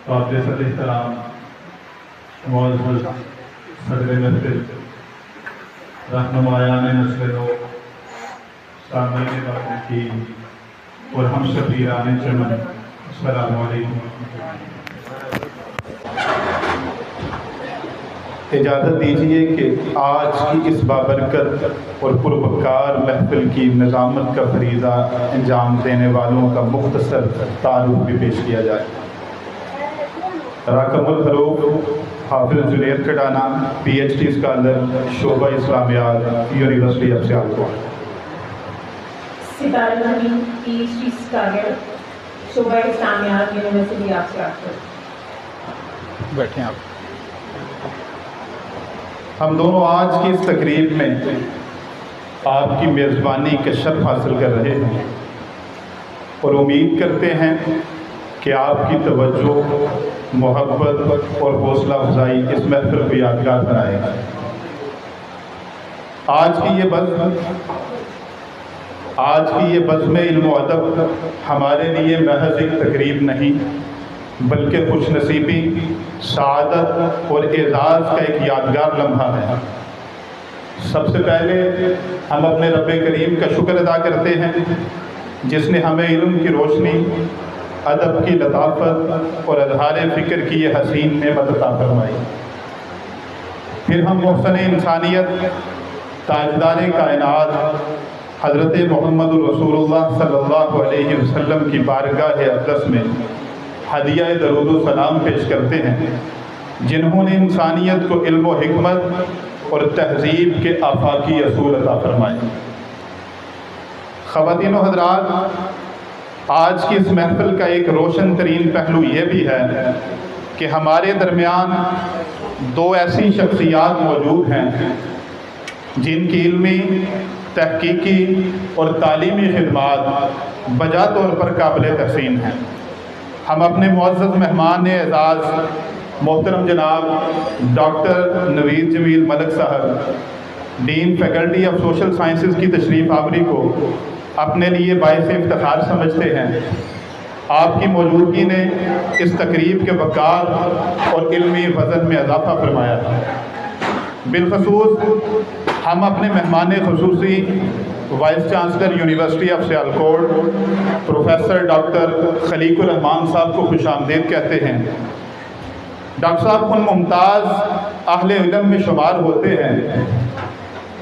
قابل احترام معزز صدر مسجد، رہنمایان نسل نو، سامعین باتیں کی اور ہم سفیران چمن، السلام علیکم۔ اجازت دیجیے کہ آج کی اس بابرکت اور پروپکار محفل کی نظامت کا فریضہ انجام دینے والوں کا مختصر تعارف بھی پیش کیا جائے۔ راکم الحروف Hafiz Junaid Khatana, P H D scholar, شعبہ اسلامیات، یونیورسٹی آف سیالکوٹ۔ ستارہ نبی، پی ایچ ڈی اسکالر، شعبہ اسلامیات، یونیورسٹی آف سیالکوٹ۔ بیٹھیں آپ۔ ہم دونوں آج کی اس تقریب میں آپ کی میزبانی کا شرف حاصل کر رہے ہیں اور امید کرتے ہیں کہ آپ کی توجہ، محبت اور حوصلہ افزائی اس محفل کو یادگار بنائے گا۔ آج کی یہ بزم علم و ادب ہمارے لیے محض ایک تقریب نہیں بلکہ خوش نصیبی، سعادت اور اعزاز کا ایک یادگار لمحہ ہے۔ سب سے پہلے ہم اپنے رب کریم کا شکر ادا کرتے ہیں جس نے ہمیں علم کی روشنی، ادب کی لطافت اور اظہار فکر کی یہ حسین نعمت عطا فرمائی۔ پھر ہم محسن انسانیت، تاجدار کائنات حضرت محمد رسول اللہ صلی اللہ علیہ وسلم کی بارگاہ اقدس میں ہدیہ درود و سلام پیش کرتے ہیں، جنہوں نے انسانیت کو علم و حکمت اور تہذیب کے آفاقی اصول عطا فرمائے۔ خواتین و حضرات، آج کی اس محفل کا ایک روشن ترین پہلو یہ بھی ہے کہ ہمارے درمیان دو ایسی شخصیات موجود ہیں جن کی علمی، تحقیقی اور تعلیمی خدمات بجا طور پر قابل تحسین ہیں۔ ہم اپنے معزز مہمان اعزاز محترم جناب ڈاکٹر نوید جمیل ملک صاحب، dean faculty of social sciences کی تشریف آوری کو اپنے لیے باعث افتخار سمجھتے ہیں۔ آپ کی موجودگی نے اس تقریب کے وقار اور علمی وزن میں اضافہ فرمایا ہے۔ بالخصوص ہم اپنے مہمان خصوصی vice chancellor university of Sialkot professor doctor Khaliq ur Rahman صاحب کو خوش آمدید کہتے ہیں۔ ڈاکٹر صاحب ان ممتاز اہل علم میں شمار ہوتے ہیں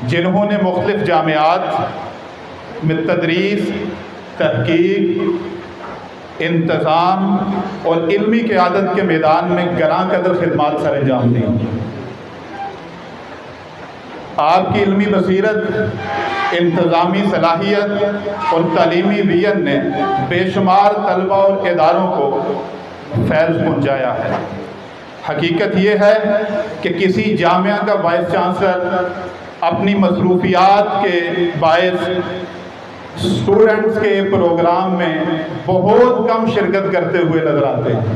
جنہوں نے مختلف جامعات میں تدریس، تحقیق، انتظام اور علمی قیادت کے میدان میں گراں قدر خدمات سر انجام دی۔ آپ کی علمی بصیرت، انتظامی صلاحیت اور تعلیمی ویژن نے بے شمار طلبہ اور اداروں کو فیض پہنچایا ہے۔ حقیقت یہ ہے کہ کسی جامعہ کا وائس چانسلر اپنی مصروفیات کے باعث اسٹوڈنٹس کے پروگرام میں بہت کم شرکت کرتے ہوئے نظر آتے ہیں۔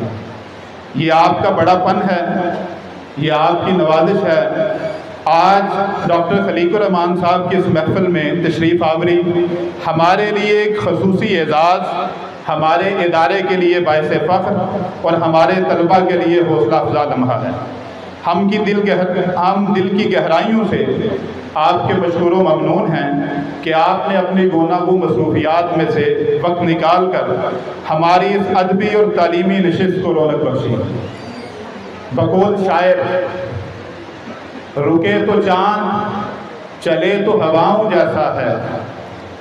یہ آپ کا بڑا پن ہے، یہ آپ کی نوازش ہے۔ آج ڈاکٹر خلیق الرحمان صاحب کی اس محفل میں تشریف آوری ہمارے لیے ایک خصوصی اعزاز، ہمارے ادارے کے لیے باعث فخر اور ہمارے طلباء کے لیے حوصلہ افزا لمحہ ہے۔ ہم دل کی گہرائیوں سے آپ کے مشکور و ممنون ہیں کہ آپ نے اپنی گوناگو مصروفیات میں سے وقت نکال کر ہماری اس ادبی اور تعلیمی نشست کو رونق بخشی۔ بقول شاعر، رکے تو چاند چلے تو ہواؤں جیسا ہے،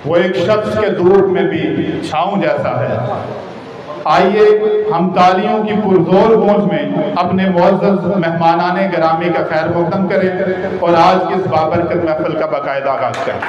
وہ ایک شخص کے دور میں بھی چھاؤں جیسا ہے۔ آئیے ہم تالیوں کی پرزور گونج میں اپنے معزز مہمانان گرامی کا خیر مقدم کریں اور آج کی اس بابرکت محفل کا باقاعدہ آغاز کریں۔